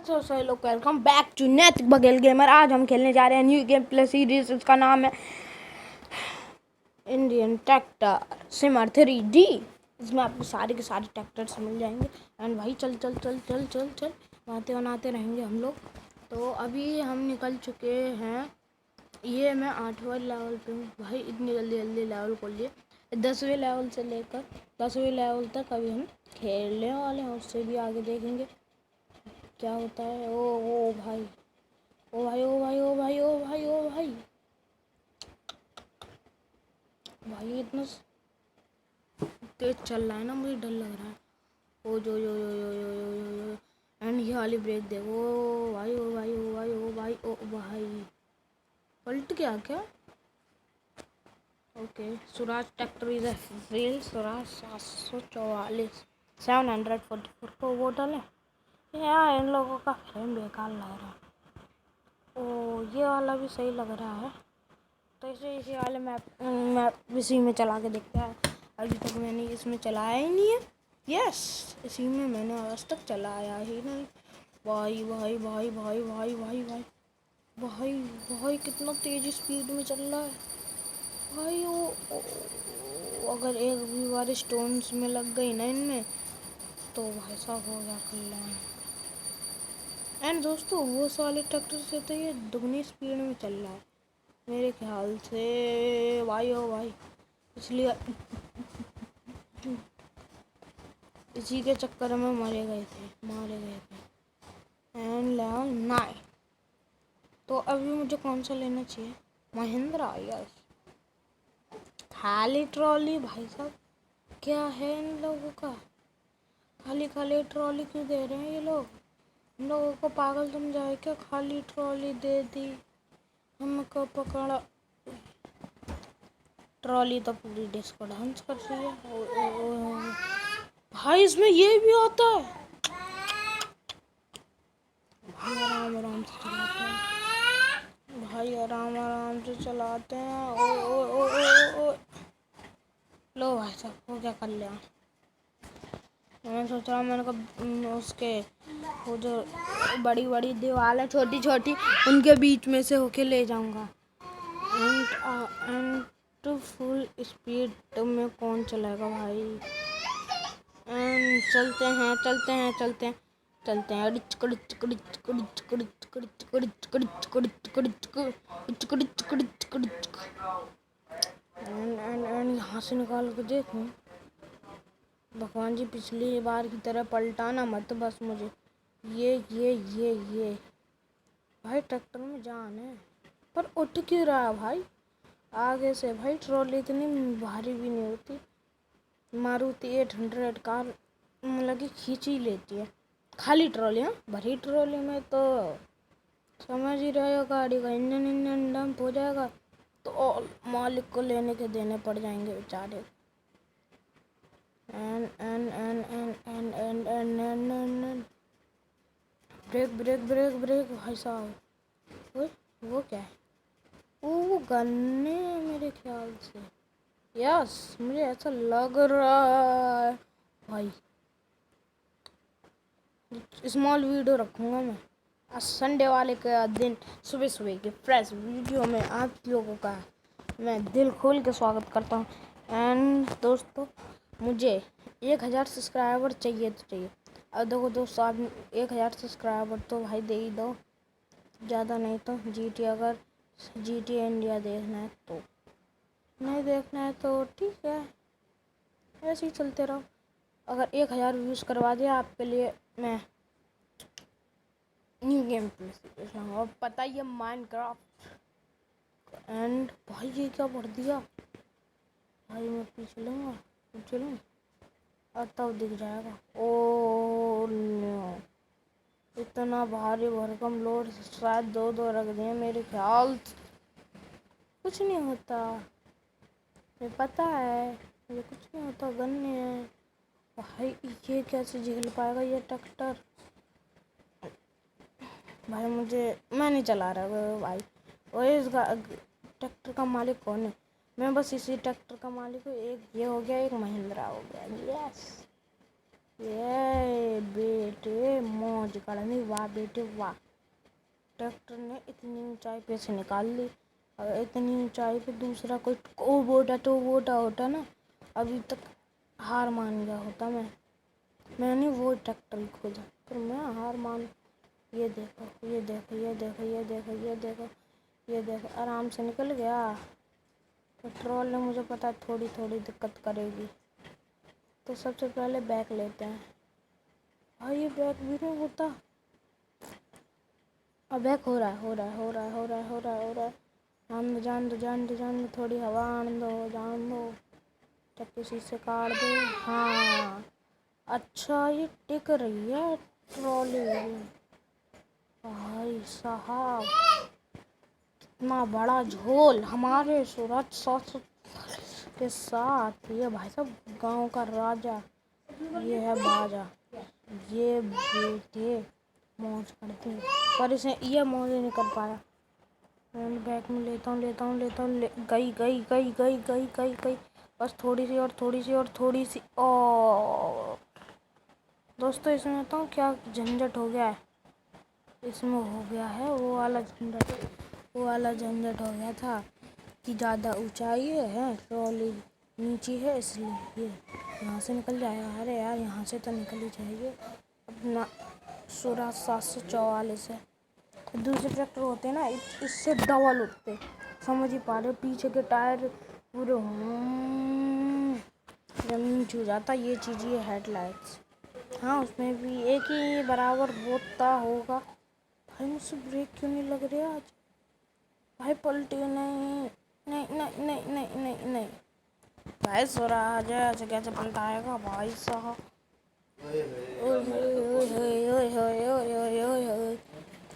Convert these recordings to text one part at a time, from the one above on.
तो सही लोग, वेलकम बैक टू नैतिक बघेल गेमर। आज हम खेलने जा रहे हैं न्यू गेम प्ले सीरीज। इसका नाम है इंडियन ट्रैक्टर सिमर 3D। इसमें आपको सारे के सारे ट्रैक्टर्स मिल जाएंगे। एंड भाई चल चल चल चल चल चल बातें बनाते रहेंगे हम लोग। तो अभी हम निकल चुके हैं। ये मैं 8वें लेवल पे हूँ भाई। इतनी जल्दी जल्दी लेवल खोल लिए। 10वें लेवल से लेकर 10वें लेवल तक अभी हम खेलने वाले हैं। उससे भी आगे देखेंगे क्या होता है। ओ भाई, ओ भाई, ओ भाई, ओ भाई, ओ भाई, ओ भाई, भाई इतना तेज चल रहा है ना, मुझे डर लग रहा है। ओ जो यो यो यो यो यो यो यो एंड ये वाली ब्रेक देखो। ओ भाई, ओ भाई, ओ भाई, ओ भाई, ओ भाई, पलट गया क्या? Okay, Swaraj tractor is rail Swaraj 744 744 को वो डाले। यार इन लोगों का फ्रेम बेकार लग रहा है। ओ ये वाला भी सही लग रहा है। तो इसी वाले मैप इसी में चला के देखते हैं। अभी तक मैंने इसमें चलाया ही नहीं है। यस, इसी में मैंने आज तक चलाया ही नहीं। भाई भाई भाई भाई भाई भाई भाई भाई भाई कितना तेज स्पीड में चल रहा है भाई। अगर एक भी बार स्टोन्स में लग गई ना इनमें, तो भाई साहब हो गया कल्याण। एंड दोस्तों, वो वाले ट्रैक्टर से तो ये दुगनी स्पीड में चल रहा है मेरे ख्याल से। भाई ओ भाई, इसलिए इसी के चक्कर में मारे गए थे। And level 9। तो अभी मुझे कौन सा लेना चाहिए? महिंद्रा। यस, खाली ट्रॉली भाई साहब। क्या है इन लोगों का? खाली खाली ट्रॉली क्यों दे रहे हैं ये लोग? इन लोगों को पागल समझाए क्या? खाली ट्रॉली दे दी, हमको पकड़ा। ट्रॉली तो पूरी डिस्को डांस कर रही है। भाई इसमें ये भी होता है। भाई आराम आराम से चलाते हैं। भाई आराम आराम से चलाते हैं। ओ लो भाई साहब, हो क्या कर लिया। मैं सोच रहा हूँ मैंने कब उसके वो जो बड़ी बड़ी दीवार है छोटी छोटी, उनके बीच में से होके ले जाऊंगा। एंड टू फुल स्पीड में कौन चलाएगा भाई? एंड चलते हैं चलते हैं चलते हैं चलते हैं। एंड यहाँ से निकाल के देखूं। भगवान जी पिछली बार की तरह पलटाना मत बस मुझे। ये भाई ट्रैक्टर में जान है, पर उठ क्यों रहा भाई आगे से? भाई ट्रॉली इतनी भारी भी नहीं होती। मारुति 800 कार मतलब कि खींच ही लेती है खाली ट्रॉली। हाँ, भरी ट्रॉली में तो समझ ही रहे हो, गाड़ी का इंजन डंप हो जाएगा तो मालिक को लेने के देने पड़ जाएंगे बेचारे। एन ब्रेक ब्रेक ब्रेक ब्रेक भाई साहब। वो क्या है? वो गन्ने मेरे ख्याल से। यस, मुझे ऐसा लग रहा है भाई। स्मॉल वीडियो रखूँगा मैं आज संडे वाले के दिन। सुबह सुबह के फ्रेश वीडियो में आप लोगों का मैं दिल खोल के स्वागत करता हूँ। एंड दोस्तों, मुझे 1000 सब्सक्राइबर चाहिए तो चाहिए। अब देखो दोस्तों, आप 1000 सब्सक्राइबर तो भाई दे ही दो, ज़्यादा नहीं तो। अगर GTA इंडिया देखना है तो, नहीं देखना है तो ठीक है, ऐसे ही चलते रहो। अगर 1000 व्यूज़ करवा दिया आपके लिए मैं न्यू गेम प्ले सीरीज लाऊंगा। और पता ही है माइनक्राफ्ट। एंड भाई ये क्या भर दिया भाई? मैं पीछे लूँ और तब दिख जाएगा। ओ नो, इतना भारी भरकम लोड शायद दो रख दिए मेरे ख्याल। कुछ नहीं होता, मुझे पता है, मुझे कुछ नहीं होता। गन्ने है भाई, ये कैसे झेल पाएगा ये ट्रैक्टर? भाई मैं नहीं चला रहा भाई। और इस ट्रैक्टर का मालिक कौन है? मैं बस इसी ट्रैक्टर का मालिक हूँ। एक ये हो गया, एक महिंद्रा हो गया। यस, ये बेटे मौज करनी, वाह बेटे वाह। ट्रैक्टर ने इतनी ऊंचाई पे से निकाल ली। और इतनी ऊंचाई पे दूसरा कोई टोयोटा होता ना, अभी तक हार मान गया होता। मैंने वो ट्रैक्टर ही खोजा, फिर मैं हार मान। ये देखो ये देखो ये देखो ये देखो ये देखो ये देखो, आराम से निकल गया। पेट्रोल ने मुझे पता थोड़ी थोड़ी दिक्कत करेगी, तो सबसे पहले बैक लेते हैं। भाई ये बैक भी नहीं होता। अब बैक हो रहा है हो रहा है हो रहा है हो रहा है हो रहा है हो रहा है। जान दो थोड़ी हवा आने दो, जान दो। जब किसी से काट दो। हाँ अच्छा, ये टिक रही है ट्रॉली। भाई साहब इतना बड़ा झोल हमारे सूरज सासु के साथ। ये भाई साहब गांव का राजा, ये है बाजा। ये बेटे मौज करते हैं, पर इसे ये मौज नहीं कर पाया। मैं बैग में लेता हूँ गई। बस थोड़ी सी और थोड़ी सी और थोड़ी सी और। दोस्तों इसमें तो क्या झंझट हो गया है, इसमें हो गया है वो वाला झंझट हो गया था कि ज़्यादा ऊंचाई है, ट्रॉली नीची है, इसलिए ये यहाँ से निकल जाएगा। अरे यार यहाँ से तो निकल ही जाएगी अपना। 744 है। दूसरे ट्रैक्टर होते हैं ना, इससे डबल उठते। समझ ही पा रहे हो, पीछे के टायर पूरे जमीन छू जाता। ये चीज़ ये हेडलाइट्स, हाँ उसमें भी एक ही बराबर होता होगा। भाई मुझसे ब्रेक क्यों नहीं लग रहे आज? भाई पलटी नहीं नहीं नहीं नहीं नहीं नहीं नहीं। भाई स्वराज ऐसे कैसे पलटाएगा भाई साहब?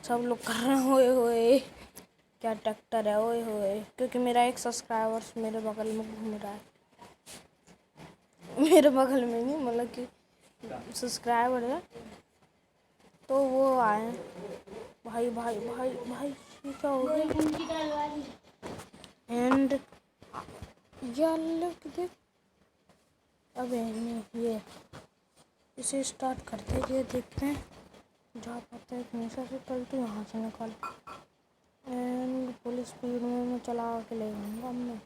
सब लोग कर रहे हैं ओए होए, क्या ट्रैक्टर है ओए होए। क्योंकि मेरा एक सब्सक्राइबर मेरे बगल में घूम रहा है। मेरे बगल में नहीं, मतलब कि सब्सक्राइबर है, तो वो आए। भाई भाई भाई भाई ये क्या हो गया? एंड देख, अब ये इसे स्टार्ट करते हैं, ये देखते हैं जा पाते हैं हमेशा से। कल तो यहाँ से निकल एंड फुल स्पीड में मैं चला के ले जाऊँगा।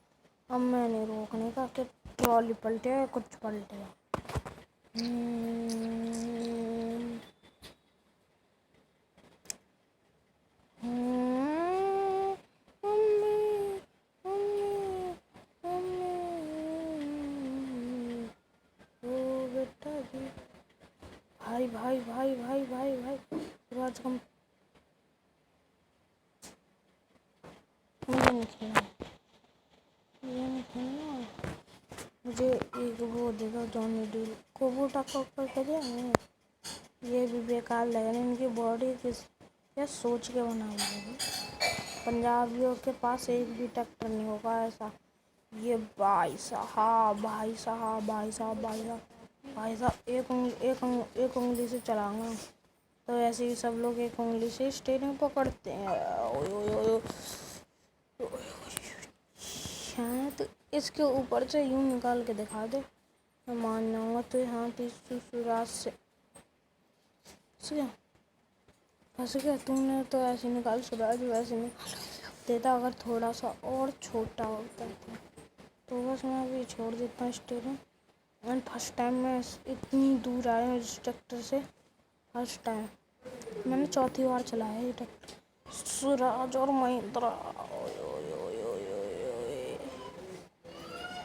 अब मैं नहीं रोकने का कि ट्रॉली पलटे या कुछ पलटे। भाई भाई भाई भाई भाई भाई आज हम मुझे नहीं खेलना, मुझे नहीं खेलना। मुझे एक वो देगा जॉनी डील को वो टाका ऊपर कर। ये भी बेकार लग रहा है, इनकी बॉडी किस क्या सोच के बना हुआ है। पंजाबियों के पास एक भी ट्रैक्टर नहीं होगा ऐसा। ये भाई साहब भाई साहब भाई साहब भाई साहब भाई साहब एक उंगली से चलाऊंगा, तो ऐसे ही सब लोग एक उंगली से स्टीयरिंग पकड़ते हैं। हाँ तो इसके ऊपर से यूं निकाल के दिखा दे, मैं मान जाऊंगा। तो यहाँ सुराज से फंस गया तूने, तो ऐसे निकाल सुराज, वैसे निकाल देता। अगर थोड़ा सा और छोटा होता तो बस मैं अभी छोड़ देता हूँ स्टीयरिंग। एंड फर्स्ट टाइम मैं इतनी दूर आया हूँ इस ट्रैक्टर से। फर्स्ट टाइम मैंने चौथी बार चलाया ये ट्रैक्टर। स्वराज और महिंद्रा।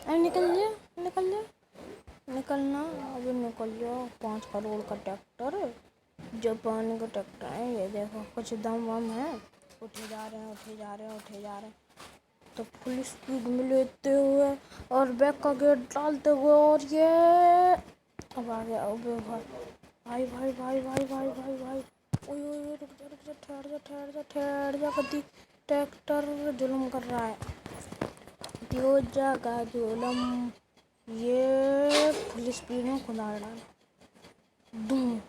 अरे निकलना अभी निकल जाओ। 5 करोड़ का ट्रैक्टर, जापान का ट्रैक्टर है ये। देखो कुछ दम वम है, उठे जा रहे हैं। तो फुल स्पीड में लेते हुए और बैक का गेट डालते हुए, और ये अब आ गया। अब भाई भाई भाई भाई भाई भाई भाई ओए रुक जा ठहर जा कति ट्रैक्टर जुल्म कर रहा है। पियोजा का जुल्म। ये फुल स्पीड में खुदा डाल दूँ।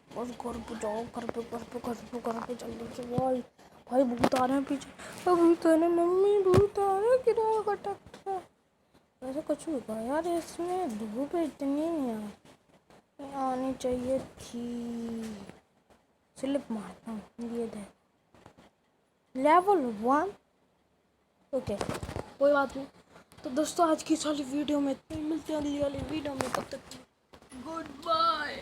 बस घर पे जाओ, घर पे जल्दी से। भाई भूत आ रहे हैं पीछे, भूत आ रहे, मम्मी भूत आ रहे, किराया का ट्रैक्टर है। वैसे कुछ भी कहो यार, इसमें धूप इतनी नहीं आनी चाहिए थी। स्लिप मारता हूँ, ये देख लेवल 1। ओके कोई बात नहीं। तो दोस्तों आज की सारी वीडियो में इतनी मिलते हैं अगली वाली वीडियो में, तब तक गुड बाय।